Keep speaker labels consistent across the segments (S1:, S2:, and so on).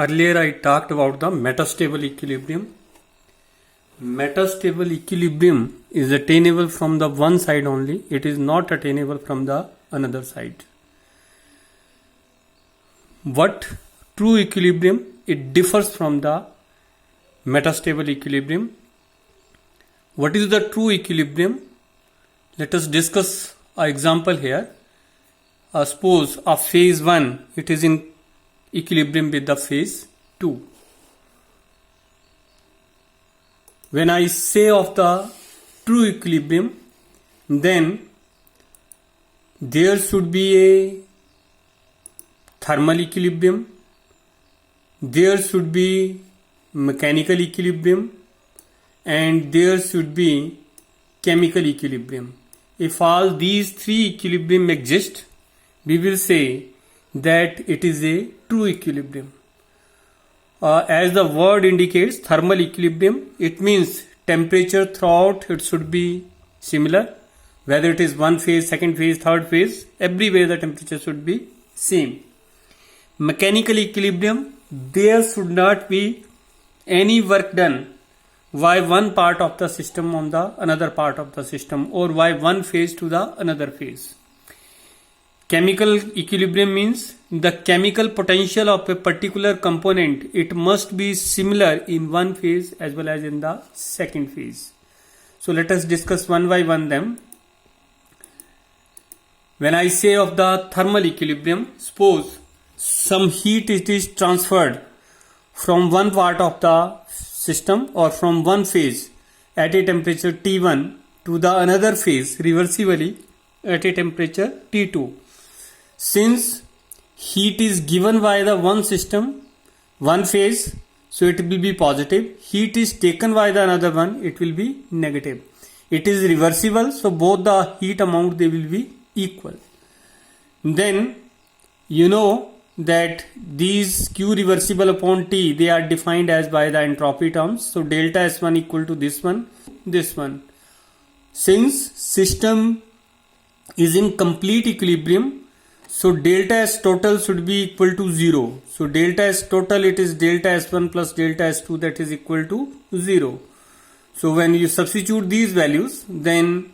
S1: Earlier I talked about the metastable equilibrium. Metastable equilibrium is attainable from the one side only. It is not attainable from the another side. What true equilibrium? It differs from the metastable equilibrium. What is the true equilibrium? Let us discuss an example here. Suppose a phase 1, it is in equilibrium with the phase 2. When I say of the true equilibrium, then there should be a thermal equilibrium, there should be mechanical equilibrium, and there should be chemical equilibrium. If all these three equilibrium exist, we will say that it is a true equilibrium. As the word indicates, thermal equilibrium, it means temperature throughout it should be similar, whether it is one phase, second phase, third phase, everywhere the temperature should be same. Mechanical equilibrium, there should not be any work done by one part of the system on the another part of the system, or by one phase to the another phase. Chemical equilibrium means the chemical potential of a particular component, it must be similar in one phase as well as in the second phase. So let us discuss one by one them. When I say of the thermal equilibrium, suppose some heat it is transferred from one part of the system or from one phase at a temperature T1 to the another phase reversibly at a temperature T2. Since heat is given by the one system, one phase, so it will be positive. Heat is taken by the another one, it will be negative. It is reversible, so both the heat amount they will be equal. Then you know that these Q reversible upon T, they are defined as by the entropy terms. So delta S1 equal to this one. Since system is in complete equilibrium, so delta S total should be equal to 0. So delta S total, it is delta S1 plus delta S2, that is equal to 0. So when you substitute these values, then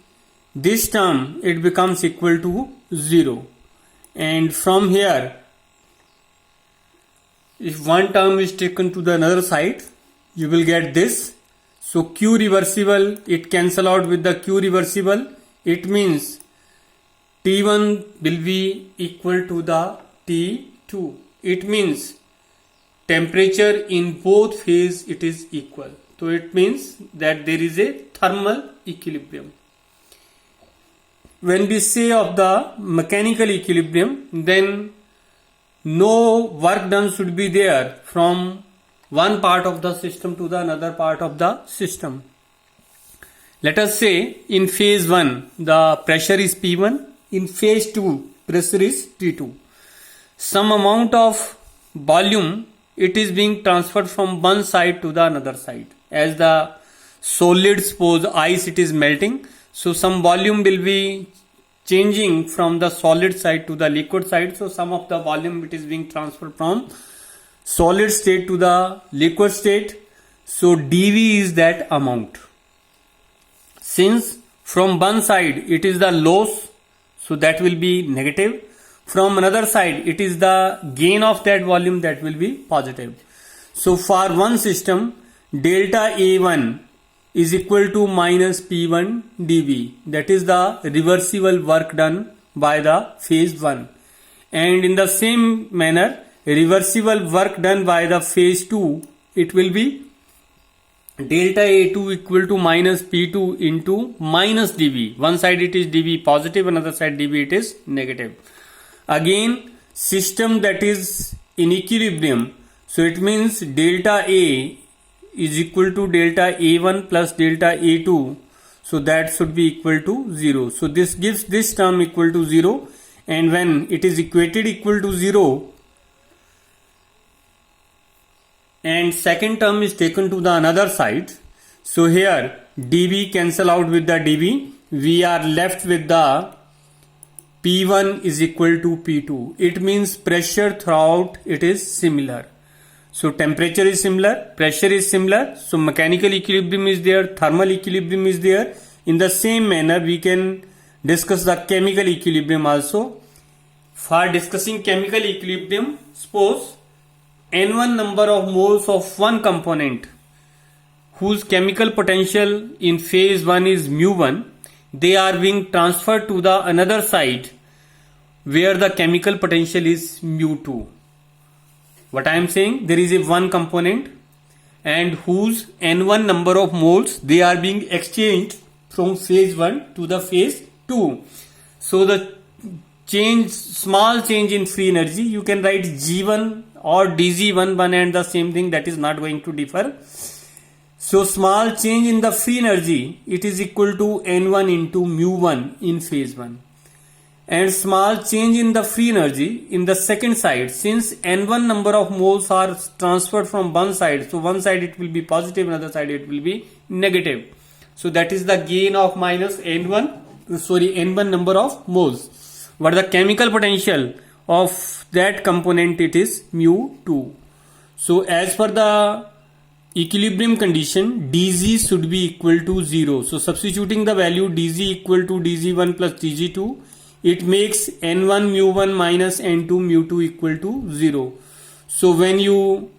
S1: this term it becomes equal to 0. And from here, if one term is taken to the another side, you will get this. So Q reversible, it cancel out with the Q reversible. It means T1 will be equal to the T2. It means temperature in both phase it is equal. So it means that there is a thermal equilibrium. When we say of the mechanical equilibrium, then no work done should be there from one part of the system to the another part of the system. Let us say in phase 1 the pressure is P1, in phase 2 pressure is T2. Some amount of volume it is being transferred from one side to the another side. As the solid, suppose ice, it is melting, so some volume will be changing from the solid side to the liquid side. So some of the volume it is being transferred from solid state to the liquid state. So dV is that amount. Since from one side it is the loss, so that will be negative. From another side it is the gain of that volume, that will be positive. So for one system, delta A1 is equal to minus P1 dV. That is the reversible work done by the phase 1. And in the same manner, reversible work done by the phase 2, it will be delta A2 equal to minus P2 into minus dV. One side it is dV positive, another side dV it is negative. Again, system that is in equilibrium, so it means delta A is equal to delta A1 plus delta A2, so that should be equal to 0. So this gives this term equal to 0, and when it is equated equal to 0 and second term is taken to the another side, so here dV cancel out with the dV, we are left with the P1 is equal to P2. It means pressure throughout it is similar. So temperature is similar, pressure is similar, so mechanical equilibrium is there, thermal equilibrium is there. In the same manner, we can discuss the chemical equilibrium also. For discussing chemical equilibrium, suppose N1 number of moles of one component whose chemical potential in phase 1 is mu1, they are being transferred to the another side where the chemical potential is mu2. What I am saying, there is a one component and whose N1 number of moles, they are being exchanged from phase 1 to the phase 2. So the small change in free energy, you can write G1 or DG1, one and the same thing, that is not going to differ. So small change in the free energy, it is equal to N1 into mu1 in phase 1. And small change in the free energy in the second side, since N1 number of moles are transferred from one side, so one side it will be positive, another side it will be negative. So that is the gain of minus N1 number of moles. What the chemical potential of that component, it is mu2. So as per the equilibrium condition, dg should be equal to 0. So substituting the value dg equal to dg1 plus dg2, it makes n1 mu1 minus n2 mu2 equal to 0. So when you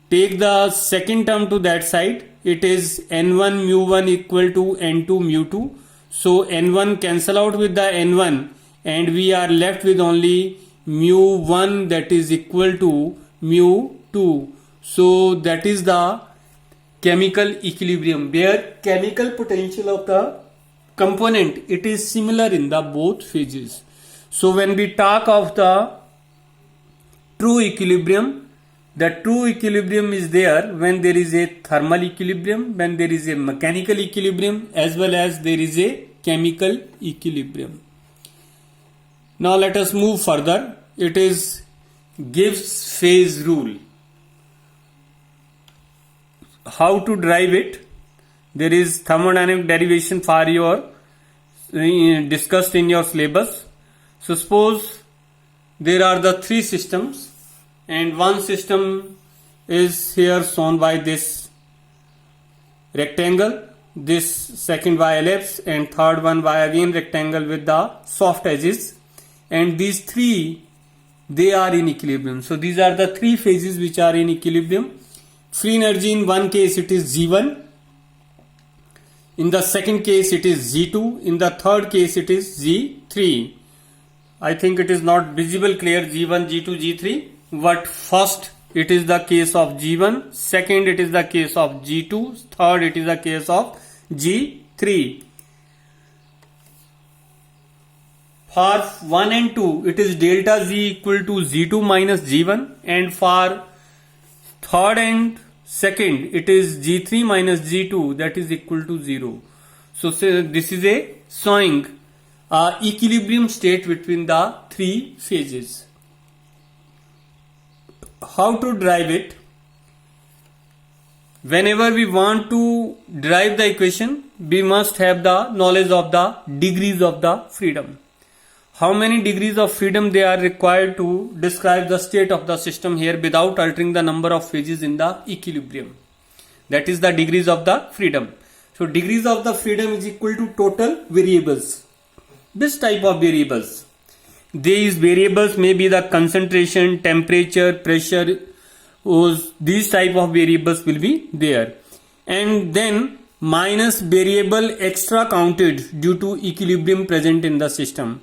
S1: take the second term to that side, it is n1 mu1 equal to n2 mu2. So n1 cancel out with the n1 and we are left with only mu1, that is equal to mu2. So that is the chemical equilibrium, where chemical potential of the component, it is similar in the both phases. So when we talk of the true equilibrium, the true equilibrium is there when there is a thermal equilibrium, when there is a mechanical equilibrium, as well as there is a chemical equilibrium. Now let us move further. It is Gibbs phase rule. How to derive it? There is thermodynamic derivation for your discussed in your syllabus. So suppose there are the three systems and one system is here shown by this rectangle, this second by ellipse, and third one by again rectangle with the soft edges, and these three, they are in equilibrium. So these are the three phases which are in equilibrium. Free energy in one case it is G1, in the second case it is G2, in the third case it is G3. I think it is not visible clear G1, G2, G3, but first it is the case of G1, second it is the case of G2, third it is the case of G3. For 1 and 2 it is delta Z equal to Z2 minus G1, and for third and second it is G3 minus G2, that is equal to 0. So this is a showing equilibrium state between the three phases. How to derive it? Whenever we want to derive the equation, we must have the knowledge of the degrees of the freedom. How many degrees of freedom they are required to describe the state of the system here without altering the number of phases in the equilibrium. That is the degrees of the freedom. So degrees of the freedom is equal to total variables. This type of variables. These variables may be the concentration, temperature, pressure. These type of variables will be there. And then minus variable extra counted due to equilibrium present in the system.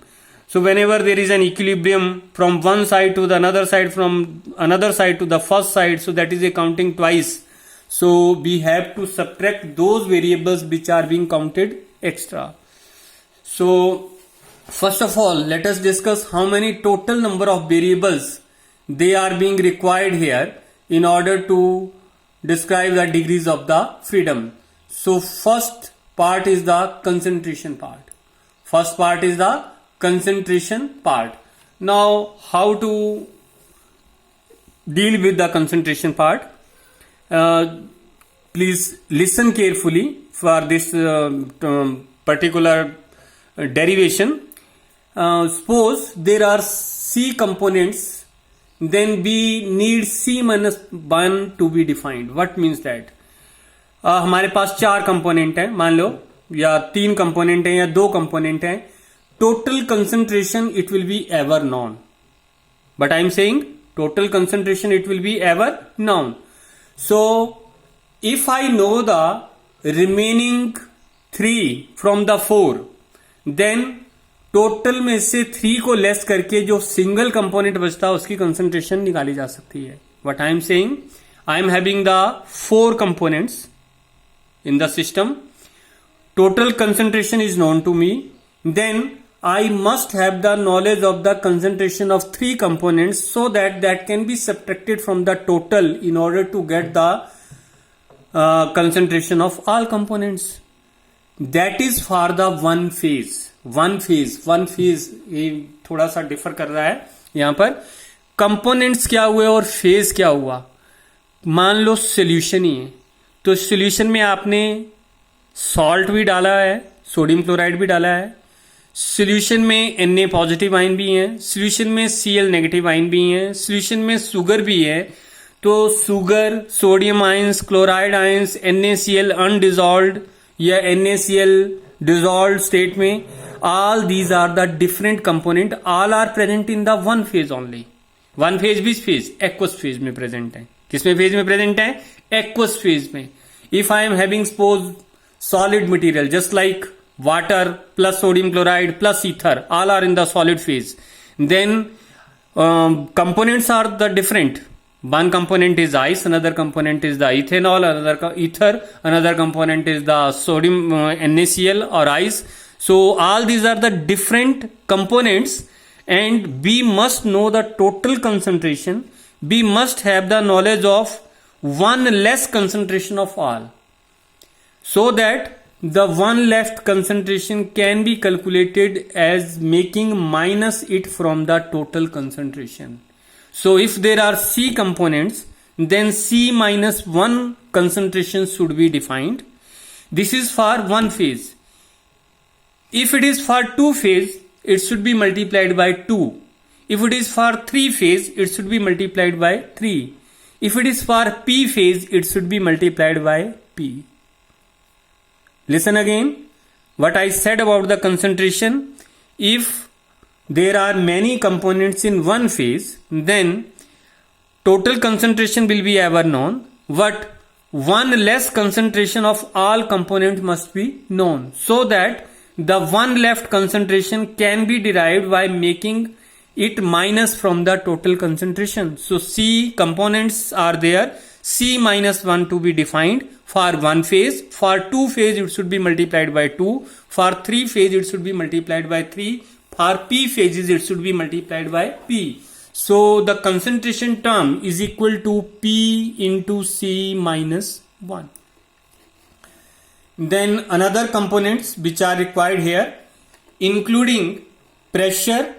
S1: So whenever there is an equilibrium from one side to the another side, from another side to the first side, so that is a counting twice. So we have to subtract those variables which are being counted extra. So first of all, let us discuss how many total number of variables they are being required here in order to describe the degrees of the freedom. So first part is the concentration part. First part is the concentration part. Now how to deal with the concentration part? Please listen carefully for this particular derivation. Suppose there are C components then we need C minus 1 to be defined. What means that? हमारे पास 4 component है मान लो, या 3 component है या 2 component है. Total concentration it will be ever non, but I am saying total concentration it will be ever known. So if I know the remaining 3 from the 4, then total में से 3 को less करके जो single component बचता है उसकी concentration निकाली जा सकती है. What I am saying, I am having the 4 components in the system. Total concentration is known to me. Then I must have the knowledge of the concentration of 3 components so that can be subtracted from the total in order to get the concentration of all components. That is for the one phase. One phase ये थोड़ा सा differ कर रहा है यहां पर. Components क्या हुए और फेज क्या हुआ. मान लो सोल्यूशन ही है, तो सोल्यूशन में आपने सॉल्ट भी डाला है, सोडियम क्लोराइड भी डाला है. सोल्यूशन में Na पॉजिटिव आयन भी है, सोल्यूशन में Cl नेगेटिव आयन भी है, सोल्यूशन में शुगर भी है. तो sugar, sodium ions, chloride ions, NaCl undissolved या NaCl डिजॉल्व्ड स्टेट में, all these are the different component, all are present in the one phase only. One phase भी phase aqueous phase में present है. किसमें phase में present है? Aqueous phase में. If I am having suppose solid material just like water plus sodium chloride plus ether, all are in the solid phase, then components are the different. One component is ice, another component is the ethanol, another component is the sodium NaCl or ice. So all these are the different components, and we must know the total concentration. We must have the knowledge of one less concentration of all, so that the one left concentration can be calculated as making minus it from the total concentration. So if there are C components, then C minus 1 concentration should be defined. This is for one phase. If it is for 2 phase, it should be multiplied by 2. If it is for 3 phase, it should be multiplied by 3. If it is for P phase, it should be multiplied by P. Listen again what I said about the concentration. If there are many components in one phase, then total concentration will be ever known, but one less concentration of all components must be known, so that the one left concentration can be derived by making it minus from the total concentration. So C components are there, C minus 1 to be defined for one phase. For 2 phase it should be multiplied by 2. For 3 phase it should be multiplied by 3. For P phases it should be multiplied by P. So the concentration term is equal to P into C minus 1. Then another components which are required here, including pressure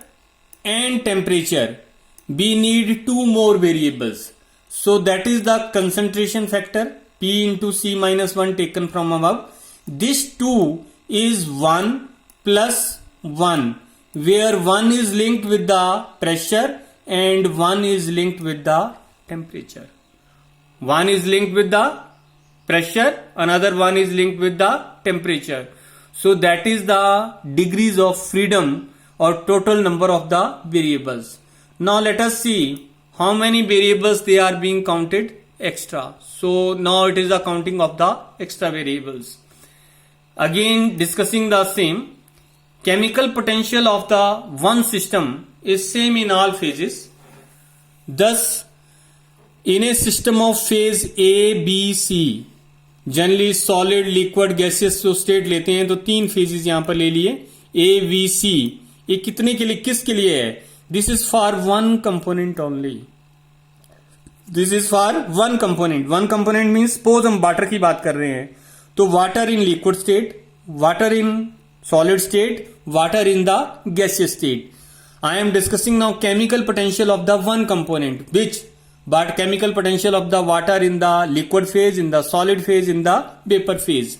S1: and temperature, we need 2 more variables. So that is the concentration factor, P into C minus 1 taken from above. This 2 is 1 plus 1, where 1 is linked with the pressure and 1 is linked with the temperature. One is linked with the pressure, another one is linked with the temperature. So that is the degrees of freedom or total number of the variables. Now let us see how many variables they are being counted extra. So now it is the counting of the extra variables. Again discussing the same, chemical potential of the one system is same in all phases. Thus in a system of phase A, B, C, generally solid, liquid, gases जो state लेते हैं तो 3 phases यहां पर ले लिए AVC. ये कितने के लिए, किसके लिए है? This is for one component only. This is for one component. One component means suppose हम वाटर की बात कर रहे हैं तो water in liquid state, water in solid state, water in the gaseous state. I am discussing now chemical potential of the one component, which but chemical potential of the water in the liquid phase, in the solid phase, in the vapor phase.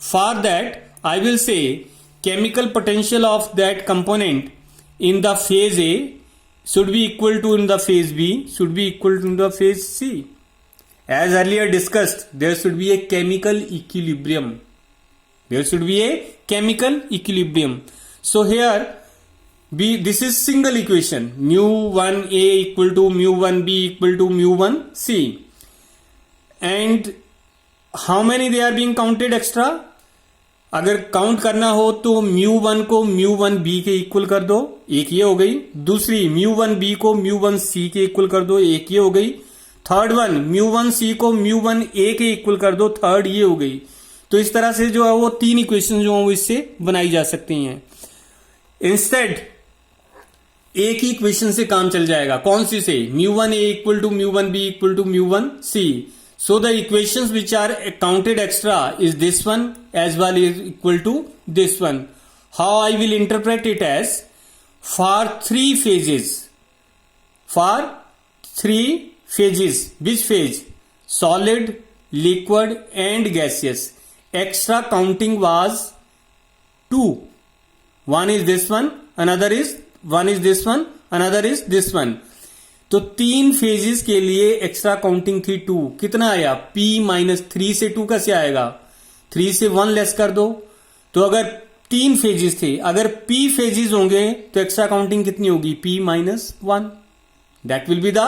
S1: For that, I will say chemical potential of that component in the phase A should be equal to in the phase B, should be equal to in the phase C. As earlier discussed, there should be a chemical equilibrium. There should be a chemical equilibrium. So here, this is single equation. mu1A equal to mu1B equal to mu1C. And how many they are being counted extra? अगर count करना हो तो mu1 को mu1B के equal कर दो, एक ये हो गई. दूसरी mu1B को mu1C के इक्वल कर दो, एक ये हो गई. थर्ड वन mu1C को mu1A के इक्वल कर दो, थर्ड ये हो गई. तो इस तरह से जो है वो तीन इक्वेशन जो है वो इससे बनाई जा सकती हैं. इंस्टेड एक ही इक्वेशन से काम चल जाएगा. कौन सी से? mu1A equal to mu1B equal to mu1C. So the equations which are counted extra is this one as well is equal to this one. How I will interpret it as for three phases. For three phases. Which phase? Solid, liquid and gaseous. Extra counting was 2. One is this one, one is this one, another is this one. तो तीन phases के लिए extra counting थी 2. कितना आया? P-3 से 2 कैसे आएगा? 3 से 1 लेस कर दो. तो अगर तीन फेजेस थे, अगर P फेजेस होंगे तो एक्स्ट्रा काउंटिंग कितनी होगी? P-1. That will be the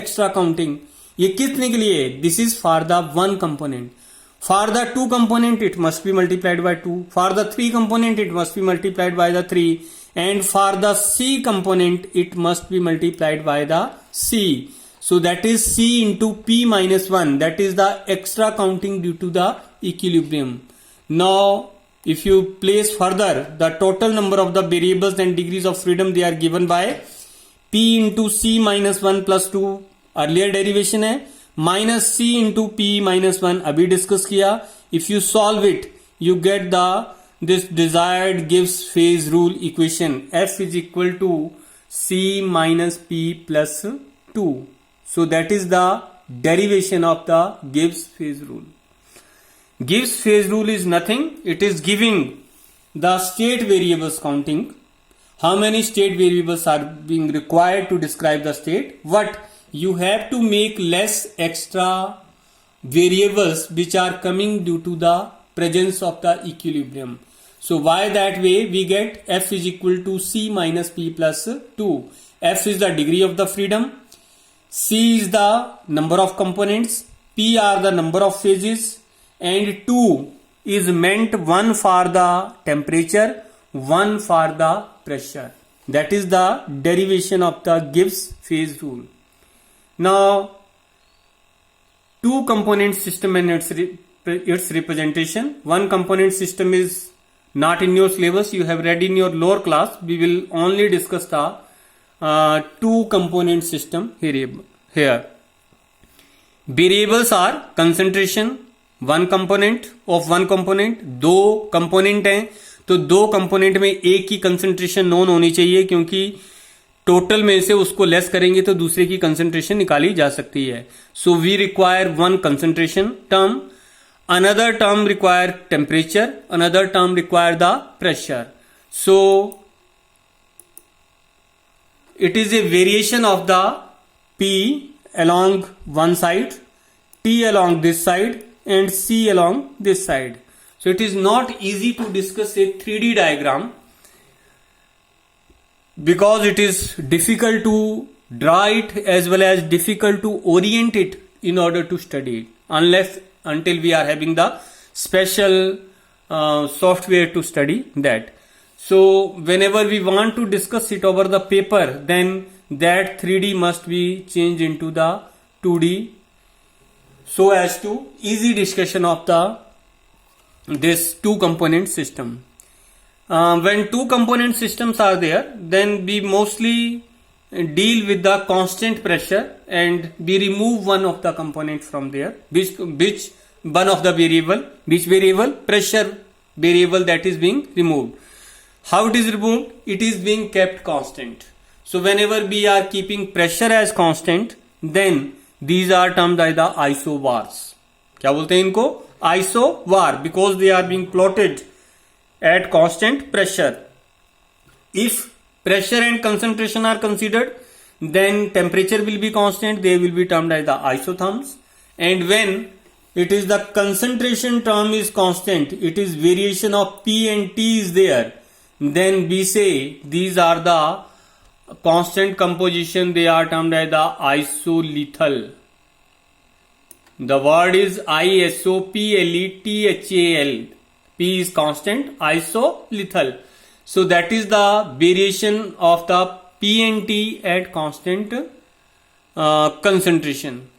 S1: extra counting. ये कितने के लिए? This is for the 1 component. For the 2 component it must be multiplied by 2. For the 3 component it must be multiplied by the 3. And for the C component, it must be multiplied by the C. So that is C into P-1. That is the extra counting due to the equilibrium. Now, if you place further, the total number of the variables and degrees of freedom, they are given by P into C-1 plus 2. Earlier derivation है. Minus C into P-1 अभी discuss किया. If you solve it, you get this desired Gibbs phase rule equation. F is equal to C minus P plus 2. So that is the derivation of the Gibbs phase rule. Gibbs phase rule is nothing. It is giving the state variables counting. How many state variables are being required to describe the state? What? You have to make less extra variables which are coming due to the presence of the equilibrium. So why that way? We get F is equal to C minus P plus 2. F is the degree of the freedom. C is the number of components. P are the number of phases. And 2 is meant, one for the temperature, one for the pressure. That is the derivation of the Gibbs phase rule. Now, 2 component system and its representation. One component system is not in your syllabus. You have read in your lower class. We will only discuss the 2 component system here. Variables are concentration, one component of one component. 2 component हैं तो 2 component में एक की concentration known होनी चाहिए, क्योंकि total में से उसको लेस करेंगे तो दूसरे की कंसंट्रेशन निकाली जा सकती है. So we require one concentration term, another term require temperature, another term require the pressure. So it is a variation of the P along one side, T along this side and C along this side. So it is not easy to discuss a 3D diagram because it is difficult to draw it as well as difficult to orient it in order to study it, until we are having the special software to study that. So whenever we want to discuss it over the paper, then that 3D must be changed into the 2D so as to easy discussion of this 2 component system. When 2 component systems are there, then we mostly deal with the constant pressure and we remove one of the component from there. Which one of the variable? Which variable? Pressure variable that is being removed. How it is removed? It is being kept constant. So whenever we are keeping pressure as constant, then these are termed as the isobars. क्या बोलते हैं इनको? Isobar, because they are being plotted at constant pressure. If pressure and concentration are considered, then temperature will be constant, they will be termed as the isotherms. And when it is the concentration term is constant, it is variation of P and T is there, then we say these are the constant composition, they are termed as the isolethal. The word is isopletal. P is constant, isolethal. So that is the variation of the P and T at constant concentration.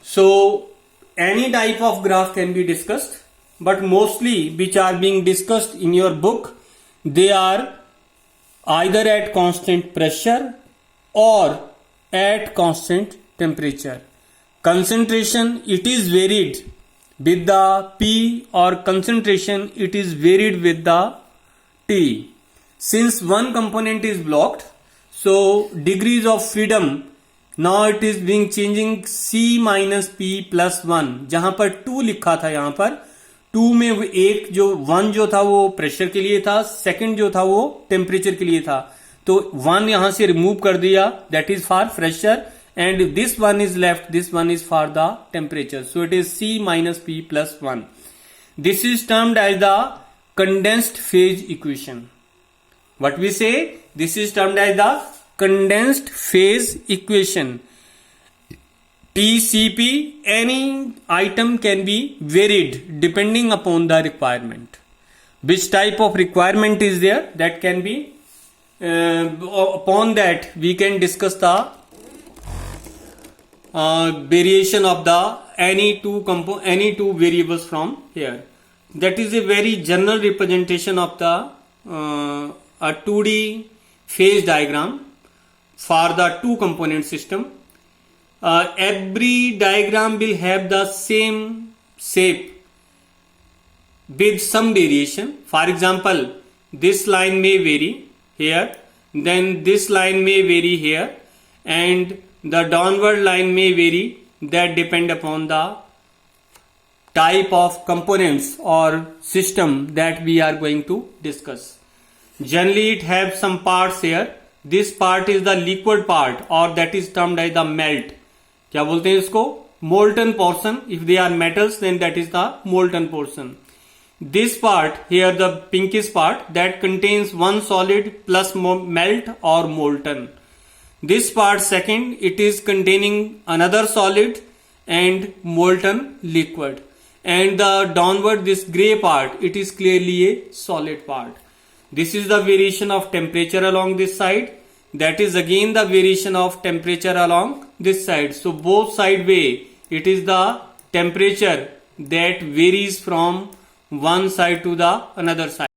S1: So any type of graph can be discussed, but mostly which are being discussed in your book, they are either at constant pressure or at constant temperature. Concentration, it is varied with the P, or concentration it is varied with the T. Since one component is blocked, so degrees of freedom, now it is being changing C minus P plus 1. जहां पर 2 लिखा था, यहां पर 2 में एक जो 1 जो था वो प्रेशर के लिए था, सेकंड जो था वो टेम्परेचर के लिए था, तो 1 यहां से रिमूव कर दिया, that is for pressure, and this one is left, this one is for the temperature. So it is C minus P plus 1. This is termed as the condensed phase equation. What we say? This is termed as the condensed phase equation. TCP, any item can be varied depending upon the requirement. Which type of requirement is there? That can be, upon that we can discuss the variation of the any two variables from here. That is a very general representation of the a 2D phase diagram for the two component system. Every diagram will have the same shape with some variation. For example, this line may vary here, then this line may vary here, and the downward line may vary. That depend upon the type of components or system that we are going to discuss. Generally it has some parts here. This part is the liquid part, or that is termed as the melt. क्या बोलते हैं इसको? Molten portion. If they are metals, then that is the molten portion. This part here, the pinkish part, that contains one solid plus melt or molten. This part second, it is containing another solid and molten liquid. And the downward, this grey part, it is clearly a solid part. This is the variation of temperature along this side. That is again the variation of temperature along this side. So both side way, it is the temperature that varies from one side to the another side.